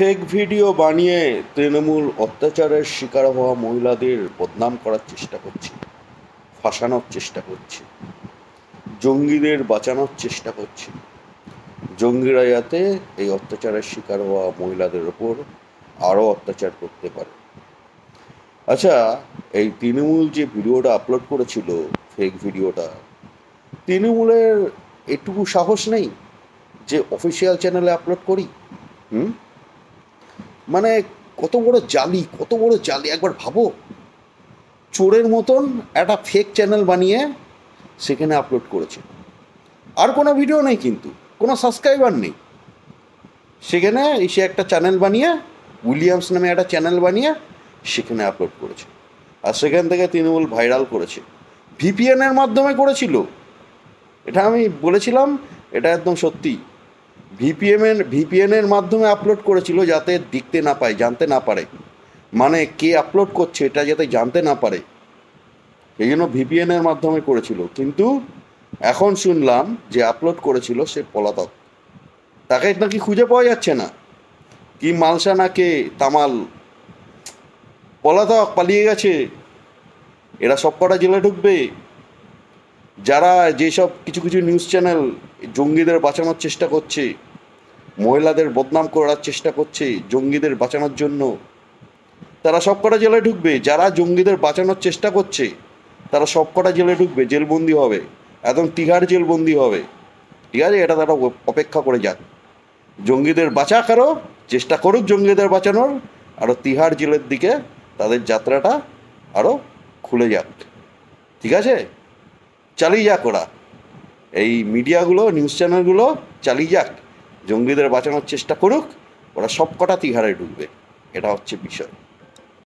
Fake video বানিয়ে তৃণমূল অত্যাচারের শিকার হওয়া মহিলাদের বদনাম করার চেষ্টা করছে, ফাঁসানোর চেষ্টা করছে, জঙ্গিদের বাঁচানোর চেষ্টা করছে, জঙ্গিরা যাতে এই অত্যাচারের শিকার হওয়া মহিলাদের ওপর আরও অত্যাচার করতে পারে। আচ্ছা, এই তৃণমূল যে ভিডিওটা আপলোড করেছিল, ফেক ভিডিওটা, তৃণমূলের এটুকু সাহস নেই যে অফিসিয়াল চ্যানেলে আপলোড করি? মানে কত বড় জালি, একবার ভাবো। চোরের মতন একটা ফেক চ্যানেল বানিয়ে সেখানে আপলোড করেছে। আর কোনো ভিডিও নেই, কিন্তু কোনো সাবস্ক্রাইবার নেই। সেখানে এসে একটা চ্যানেল বানিয়ে, উইলিয়ামস নামে একটা চ্যানেল বানিয়ে সেখানে আপলোড করেছে। আর সেখান থেকে তৃণমূল ভাইরাল করেছে। ভিপিএনের মাধ্যমে করেছিল, এটা আমি বলেছিলাম, এটা একদম সত্যি। ভিপিএনের মাধ্যমে আপলোড করেছিল যাতে দেখতে না পায়, জানতে না পারে, মানে কে আপলোড করছে এটা যাতে জানতে না পারে, এই জন্য ভিপিএনের মাধ্যমে করেছিল। কিন্তু এখন শুনলাম যে আপলোড করেছিল সে পলাতক, তাকে নাকি খুঁজে পাওয়া যাচ্ছে না। কি মালসা না কে তামাল, পলাতক, পালিয়ে গেছে। এরা সব কটা জেলে ঢুকবে। যারা যেসব কিছু কিছু নিউজ চ্যানেল জঙ্গিদের বাঁচানোর চেষ্টা করছে, মহিলাদের বদনাম করার চেষ্টা করছে জঙ্গিদের বাঁচানোর জন্য, তারা সব কটা জেলে ঢুকবে। যারা জঙ্গিদের বাঁচানোর চেষ্টা করছে তারা সব কটা জেলে ঢুকবে, জেলবন্দি হবে, একদম তিহার জেলবন্দি হবে। ঠিক আছে, এটা তারা অপেক্ষা করে যাক। জঙ্গিদের বাঁচা কারো চেষ্টা করুক, জঙ্গিদের বাঁচানোর, আরও তিহার জেলের দিকে তাদের যাত্রাটা আরও খুলে যাক। ঠিক আছে, চালিয়ে যাক ওরা, এই মিডিয়াগুলো, নিউজ চ্যানেলগুলো চালিয়ে যাক, জঙ্গিদের বাঁচানোর চেষ্টা করুক, ওরা সব কটা তিহারে ঢুকবে। এটা হচ্ছে বিষয়।